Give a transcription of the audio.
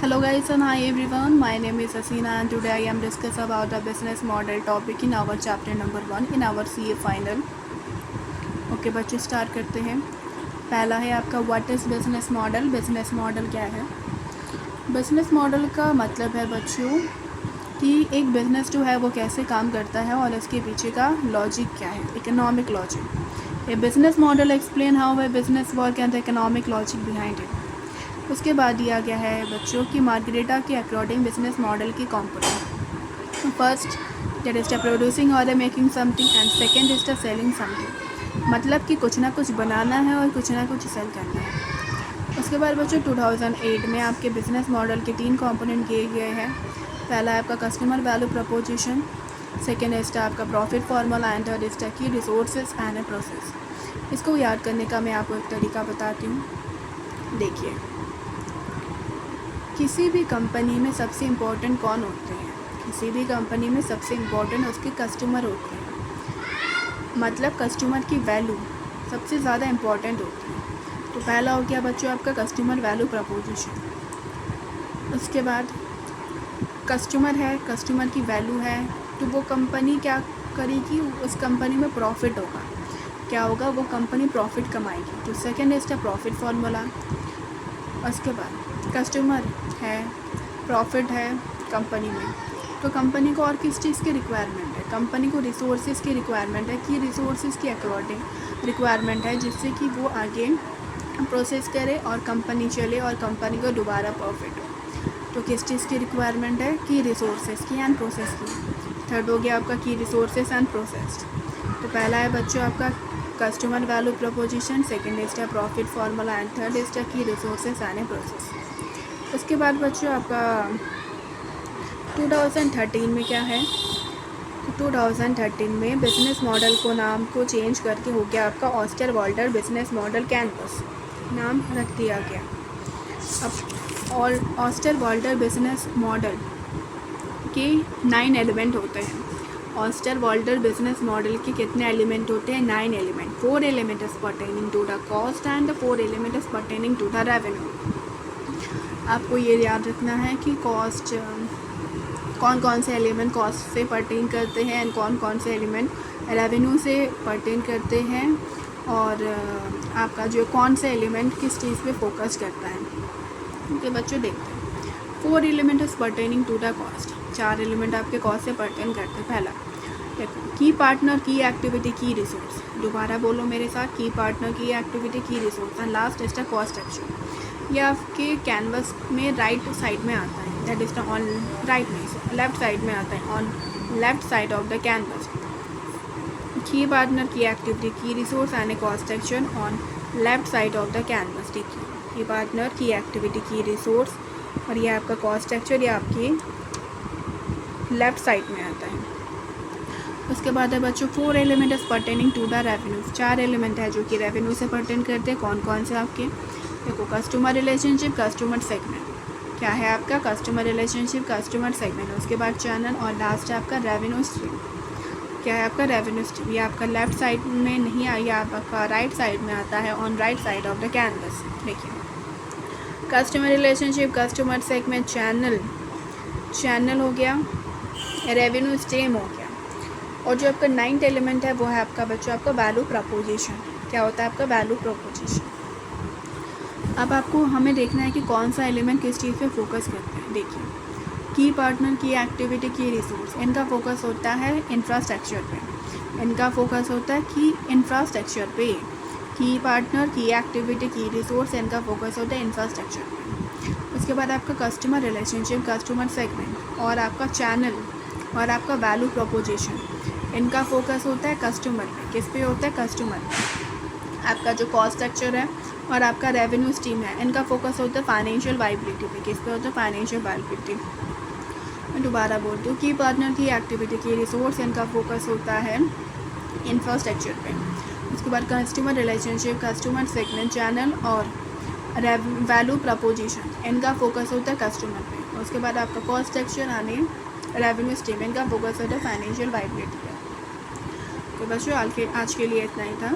Hello guys and hi everyone, my name is Asina and today I am discuss about the business model topic in our chapter number 1 in our CA final. Okay बच्चे start करते हैं। पहला है आपका what is business model. Business model क्या है? Business model का मतलब है बच्चों कि एक बिज़नेस जो है वो कैसे काम करता है और इसके पीछे का लॉजिक क्या है, economic logic. A business model explain how a business work and the economic logic behind it. उसके बाद दिया गया है बच्चों की मार्गरेटा के अकॉर्डिंग बिजनेस मॉडल की component. First that is the producing और the making something and second is the selling something. मतलब कि कुछ ना कुछ बनाना है और कुछ ना कुछ सेल करना है। उसके बाद बच्चों 2008 में आपके बिजनेस मॉडल के 3 कंपोनेंट किए गए हैं। पहला है आपका customer value proposition, second is आपका profit formula and third is key resources and a process. इसको याद करने का मैं आपको एक तरीका बताती हूँ। देखिए, किसी भी कंपनी में सबसे इम्पोर्टेंट कौन होते हैं? किसी भी कंपनी में सबसे इम्पोर्टेंट उसके कस्टमर होते हैं। मतलब कस्टमर की वैल्यू सबसे ज़्यादा इम्पोर्टेंट होती है। तो पहला हो गया बच्चों आपका कस्टमर वैल्यू प्रपोजिशन। उसके बाद कस्टमर है, कस्टमर की वैल्यू है, तो वो कंपनी क्या करेगी? उस कंपनी में प्रॉफिट होगा। क्या होगा? वो कंपनी प्रॉफिट कमाएगी। तो second is the profit formula. उसके बाद कस्टमर है, प्रॉफिट है कंपनी में, तो कंपनी को और किस चीज़ की रिक्वायरमेंट है? कंपनी को रिसोर्सेज की रिक्वायरमेंट है कि रिसोर्सेज के अकॉर्डिंग रिक्वायरमेंट है जिससे कि वो आगे प्रोसेस करे और कंपनी चले और कंपनी को दोबारा प्रॉफिट हो। तो किस चीज़ की रिक्वायरमेंट है? की रिसोर्सेज की एंड प्रोसेस की। थर्ड हो गया आपका की रिसोर्सेज एंड प्रोसेस। तो पहला है बच्चों आपका customer value proposition, second is the profit formula and third is the key resources and a process. उसके बाद बच्चों आपका 2013 में क्या है? 2013 में बिजनेस मॉडल को नाम को चेंज करके हो गया आपका Osterwalder business model canvas, नाम रख दिया गया। अब और ऑस्टर वाल्टर बिजनेस मॉडल के 9 एलिमेंट होते हैं। ऑस्टर वाल्टर बिजनेस मॉडल के कितने एलिमेंट होते हैं? 9 element. 4 element is pertaining to the cost and 4 element is pertaining to the revenue. आपको ये याद रखना है कि कॉस्ट कौन कौन से एलिमेंट कॉस्ट से पर्टेन करते हैं एंड कौन कौन से एलिमेंट रेवेन्यू से पर्टेन करते हैं, और आपका जो कौन से एलिमेंट किस चीज़ पे फोकस करता है। ओके बच्चों, देखते हैं। 4 element is pertaining to the cost. 4 element आपके कॉस्ट से पर्टेन करते हैं। पहला देखो, की पार्टनर, की एक्टिविटी, की रिसोर्स। दोबारा बोलो मेरे साथ, की पार्टनर, की एक्टिविटी, की resource and last is the cost action. यह आपके कैनवस में राइट साइड में आता है, that is the on right में लेफ्ट साइड में आता है, on left side of the canvas. की पार्टनर, की एक्टिविटी, की resource and A cost action on left side of the canvas. देखिए, की पार्टनर, की एक्टिविटी, की रिसोर्स और ये आपका कॉस्ट एक्शन, ये आपकी लेफ्ट साइड में आता है। उसके बाद है बच्चों 4 element is pertaining to the revenue. 4 element है जो कि रेवेन्यू से पर्टेन करते हैं। कौन कौन से आपके? देखो, कस्टमर रिलेशनशिप, कस्टमर सेगमेंट। क्या है आपका? Customer relationship, customer segment. उसके बाद चैनल और लास्ट है आपका रेवेन्यू स्ट्रीम। क्या है आपका? Revenue stream. ये आपका लेफ्ट साइड में नहीं आया, आपका राइट साइड में आता है, on right side of the canvas. देखिए, customer relationship, customer segment, channel हो गया, रेवेन्यू स्ट्रीम हो गया, और जो आपका 9th एलिमेंट है वो है आपका बच्चों आपका वैल्यू प्रपोजिशन। क्या होता है आपका? Value preposition. अब आपको हमें देखना है कि कौन सा एलिमेंट किस चीज़ पे फोकस करते हैं। देखिए, की पार्टनर, की एक्टिविटी, की रिसोर्स, इनका फोकस होता है इंफ्रास्ट्रक्चर पे। इनका फोकस होता है कि इंफ्रास्ट्रक्चर पे। की पार्टनर, की एक्टिविटी, की रिसोर्स, इनका फोकस होता है इंफ्रास्ट्रक्चर पे। उसके बाद आपका कस्टमर रिलेशनशिप, कस्टमर सेगमेंट और आपका चैनल और आपका वैल्यू प्रपोजिशन, इनका फोकस होता है कस्टमर पे। किस पे होता है? कस्टमर पे। आपका जो कॉस्ट स्ट्रक्चर है और आपका रेवेन्यू स्ट्रीम है, इनका फोकस होता है फाइनेंशियल वाइबिलिटी पे। किस पे होता है? Financial viability. मैं दोबारा बोलती हूँ, की पार्टनर, की एक्टिविटी, की रिसोर्स, इनका फोकस होता है इंफ्रास्ट्रक्चर पे। उसके बाद customer relationship, customer segment, channel और वैल्यू प्रपोजिशन, इनका फोकस होता है कस्टमर पे। उसके बाद आपका कॉस्ट स्ट्रक्चर यानी रेवेन्यू स्ट्रीम, इनका फोकस होता है फाइनेंशियल वाइबिलिटी पे। तो बच्चों आज के लिए इतना ही था।